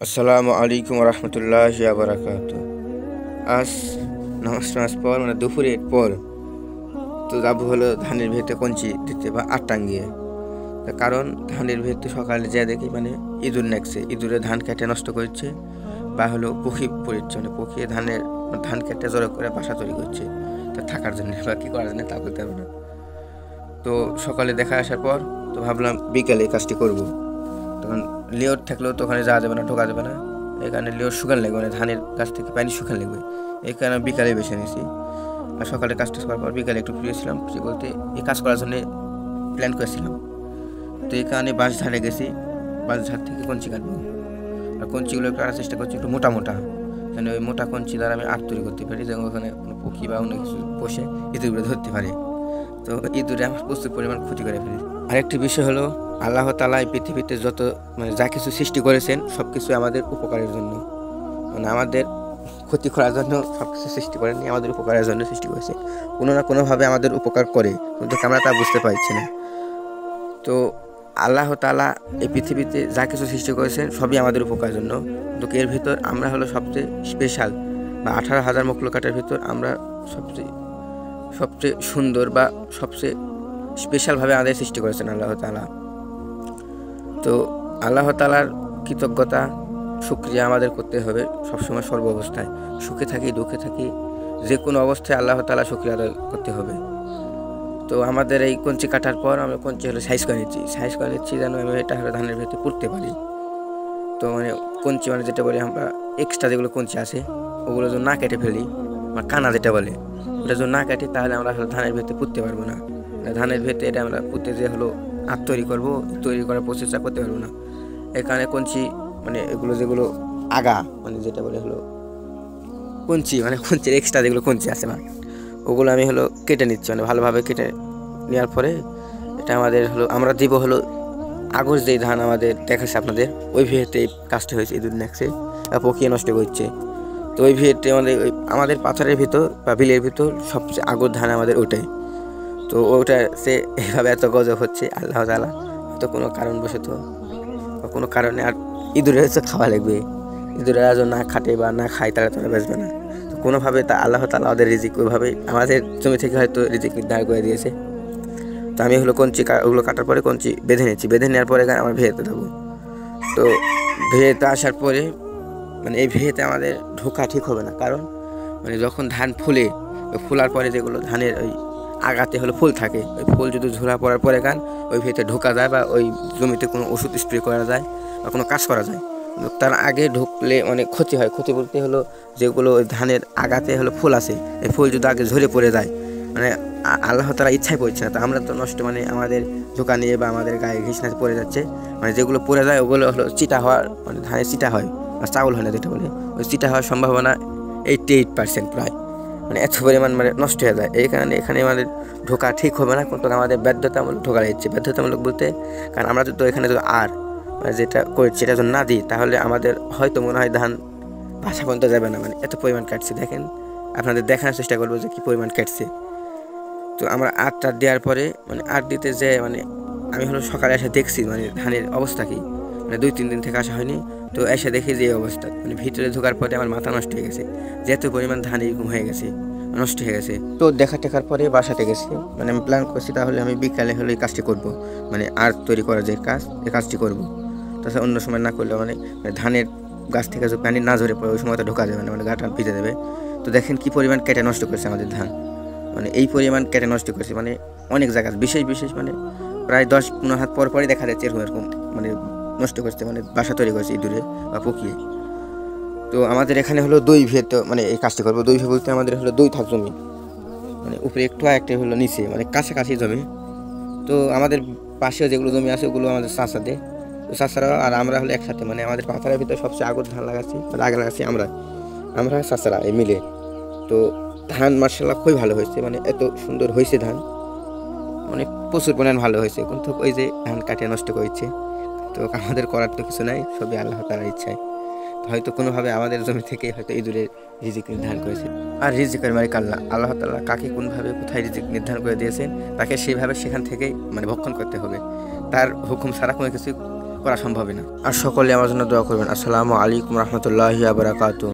আসসালামু আলাইকুম রহমতুল্লাহি ওয়া বারাকাতুহু। আজ নামাজ পর মানে দুপুরের পর তো যাবো হলো ধানের ভিতরে কঞ্চি দিতে বা আট টাঙ্গিয়ে। তার কারণ ধানের ভিতরে সকালে যা দেখি মানে ইঁদুর নেকছে, ইঁদুরে ধান কেটে নষ্ট করছে বা হলো পক্ষী পড়ছে, মানে পক্ষিয়ে ধান কেটে জড়ো করে বাসা তৈরি করছে তা থাকার জন্য বা কী করার জন্য তা করতে হবে না। তো সকালে দেখা আসার পর তো ভাবলাম বিকেলে এই কাজটি করবো। তখন লেয়ার থাকলেও তো ওখানে যাওয়া যাবে না, ঢোকা যাবে না, এই কারণে লেয়ার শুকান লাগবে, মানে ধানের গাছ থেকে পানি শুকান লাগবে, এই কারণে বিকালে বেছে নিয়েছি। আর সকালে কাজটা করার পর বিকালে একটু ফ্রি ছিলাম, ফ্রি বলতে এই কাজ করার জন্য প্ল্যান করেছিলাম। তো এই কারণে বাঁশ ঝাড়ে গেছি, বাঁশ ঝাড় থেকে কঞ্চি কাটবো। আর কঞ্চিগুলো কাটার চেষ্টা করছি একটু মোটা মোটা, মানে ওই মোটা কঞ্চি দ্বারা আমি আট তৈরি করতে পারি, যেমন ওখানে কোনো পক্ষী বা অন্য কিছু বসে ইঁদুরগুলো ধরতে পারে। তো ইঁদুরে আমার প্রচুর পরিমাণ ক্ষতি করে ফেলে। আরেকটি বিষয় হলো আল্লাহ তাআলা এই পৃথিবীতে যত মানে যা কিছু সৃষ্টি করেছেন সব কিছু আমাদের উপকারের জন্য, মানে আমাদের ক্ষতি করার জন্য সব কিছু সৃষ্টি করেননি, আমাদের উপকারের জন্য সৃষ্টি করেছে। কোনো না কোনোভাবে আমাদের উপকার করে, কিন্তু আমরা তা বুঝতে পারছি না। তো আল্লাহ তাআলা এই পৃথিবীতে যা কিছু সৃষ্টি করেছেন সবই আমাদের উপকারের জন্য, কিন্তু এর ভিতর আমরা হলো সবচেয়ে স্পেশাল, বা 18,000 মখলুকাতের ভিতর আমরা সবচেয়ে সুন্দর বা সবচেয়ে স্পেশালভাবে আমাদের সৃষ্টি করেছেন আল্লাহ তাআলা। তো আল্লাহ তাআলার কৃতজ্ঞতা শুকরিয়া আমাদের করতে হবে সবসময়, সর্ব অবস্থায়, সুখে থাকি দুঃখে থাকি, যে কোনো অবস্থায় আল্লাহ তাআলা শুকরিয়া আদায় করতে হবে। তো আমাদের এই কঞ্চি কাটার পর আমরা কঞ্চি হলো সাইজ করে নিচ্ছি যেন আমি এটা হলো ধানের ভিতরে পুঁততে পারি। তো মানে কঞ্চি মানে যেটা বলি আমরা এক্সট্রা যেগুলো কঞ্চি আছে ওগুলো যদি না কেটে ফেলি, আমার কানা যেটা বলে, ওটা যদি না কাটি তাহলে আমরা ধানের ভিতরে পুঁততে পারবো না। ধানের ভিতরে এটা আমরা পুঁতে যে হলো আট তৈরি করবো, তৈরি করার প্রসেসটা করতে পারবো না। এই কারণে কঞ্চি মানে এগুলো যেগুলো আগা মানে যেটা বলে হলো কঞ্চি, মানে কঞ্চির এক্সট্রা যেগুলো কঞ্চি আছে না ওগুলো আমি হলো কেটে নিচ্ছি, মানে ভালোভাবে কেটে নেওয়ার পরে এটা আমাদের হলো আমরা দিব হলো আগস্ট যেই ধান আমাদের দেখাচ্ছে আপনাদের, ওই ভিড়তে এই কাজটা হয়েছে, ইঁদুর নেকছে পকিয়ে নষ্ট করছে। তো ওই ভিড়তে আমাদের পাথরের ভিতর বা বিলের ভিতর সবচেয়ে আগর ধান আমাদের ওটাই। তো ওটা সে এইভাবে এত গজব হচ্ছে আল্লাহ তাআলা তো কোনো কারণবশত বা কোনো কারণে, আর ইঁদুরের হচ্ছে খাওয়া লাগবে, ইঁদুরের আজও না খাটে বা না খায় তারা বেচবে না। তো কোনোভাবে তা আল্লাহ তাআলা ওদের রিজিক ওইভাবে আমাদের জমি থেকে হয়তো রিজিক নির্ধারণ করে দিয়েছে। তো আমি হলো কঞ্চি ওগুলো কাটার পরে কঞ্চি বেঁধে নিচ্ছি, বেঁধে নেওয়ার পরে আমার ভেড়েতে দেবো। তো ভেড়েতে আসার পরে মানে এই ভেড়েতে আমাদের ঢোকা ঠিক হবে না, কারণ মানে যখন ধান ফোলার পরে যেগুলো ধানের ওই আগাতে হলো ফুল থাকে, ওই ফুল যদি ঝোলা পড়ার পরে ওই ভেতরে ঢোকা যায় বা ওই জমিতে কোনো ওষুধ স্প্রে করা যায় বা কোনো কাজ করা যায়, তার আগে ঢুকলে অনেক ক্ষতি হয়। ক্ষতি বলতে হলো যেগুলো ওই ধানের আগাতে হলো ফুল আছে, এই ফুল যদি আগে ঝরে পড়ে যায়, মানে আল্লাহ তাআলা ইচ্ছাই পড়ছে না, তো আমরা তো নষ্ট মানে আমাদের ঝোঁকা নিয়ে বা আমাদের গায়ে ঘিসনাতে পড়ে যাচ্ছে, মানে যেগুলো পড়ে যায় ওগুলো হলো চিটা হওয়ার, মানে ধানের চিটা হয় বা চাউল হয় না যেটা বলে, ওই চিটা হওয়ার সম্ভাবনা 88% প্রায়, মানে এত পরিমাণ মানে নষ্ট হয়ে যায়। এই কারণে এখানে আমাদের ঢোকা ঠিক হবে না, কিন্তু আমাদের বাধ্যতামূলক ঢোকা রয়েছে। বাধ্যতামূলক বলতে কারণ আমরা যদি এখানে যদি মানে যেটা করছি সেটা যদি না দিই তাহলে আমাদের হয়তো মনে হয় ধান বাসা পর্যন্ত যাবে না, মানে এত পরিমাণ কাটছে। দেখেন আপনাদের দেখানোর চেষ্টা করবো যে কী পরিমাণ কাটছে। তো আমরা আটটা দেওয়ার পরে মানে আট দিতে যে মানে আমি হলো সকালে এসে দেখছি মানে ধানের অবস্থা কি, মানে 2-3 দিন থেকে আসা হয়নি, তো এসে দেখি যে এই অবস্থা, মানে ভিতরে ঢোকার পরে আমার মাথা নষ্ট হয়ে গেছে, যে এত পরিমাণ ধান এরকম হয়ে গেছে, নষ্ট হয়ে গেছে। তো টেকার পরে বাসাতে গেছি, মানে আমি প্ল্যান করছি তাহলে আমি বিকালে হলে এই কাজটি করবো, মানে আর্ট তৈরি করার যে কাজ এই কাজটি করবো। তাছাড়া অন্য সময় না করলে মানে ধানের গাছ থেকে যদি পানি না ঝরে পড়ে ওই সময় তো ঢোকা যাবে না, মানে গাটা ভিজে দেবে। তো দেখেন কি পরিমাণ কেটে নষ্ট করেছে আমাদের ধান, মানে এই পরিমাণ কেটে নষ্ট করেছে, মানে অনেক জায়গা বিশেষ মানে প্রায় 10-15 হাত পরই দেখা যাচ্ছে এরকম মানে নষ্ট করছে, মানে বাসা তৈরি করেছে ইঁদুরে বা পকিয়ে। তো আমাদের এখানে হলো 2 ভিত, মানে এই কাজটি করবো 2 ভিত বলতে আমাদের হলো 2 থাক জমি, মানে উপরে একটু আর একটা হলো নিচে, মানে কাছাকাছি জমি। তো আমাদের পাশেও যেগুলো জমি আছে ওগুলো আমাদের চাষাদের, তো চাষারা আর আমরা হলো একসাথে, মানে আমাদের পাথারের ভিতরে সবচেয়ে আগর ধান লাগাচ্ছি, মানে আগে লাগাচ্ছি আমরা চাষারা এই মিলে। তো ধান মার্শাল্লাহ খুবই ভালো হয়েছে, মানে এত সুন্দর হয়েছে ধান, মানে প্রচুর পরিমাণ ভালো হয়েছে, কিন্তু ওই যে ধান কাটিয়ে নষ্ট করেছে। তো আমাদের করার তো কিছু নাই, সবই আল্লাহ তাআলার ইচ্ছায়। হয়তো কোনোভাবে আমাদের জমি থেকে হয়তো ইঁদুরের রিজিক নির্ধারণ করেছে, আর রিজিকের মালিক আল্লাহ তাআলা কাকে কোনভাবে কোথায় রিজিক নির্ধারণ করে দিয়েছেন তাকে সেইভাবে সেখান থেকেই মানে ভক্ষণ করতে হবে, তার হুকুম ছাড়া কোনো কিছু করা সম্ভব না। আর সকলে আমার জন্য দোয়া করবেন। আসসালামু আলাইকুম রহমতুল্লাহি ওয়া বারাকাতুহু।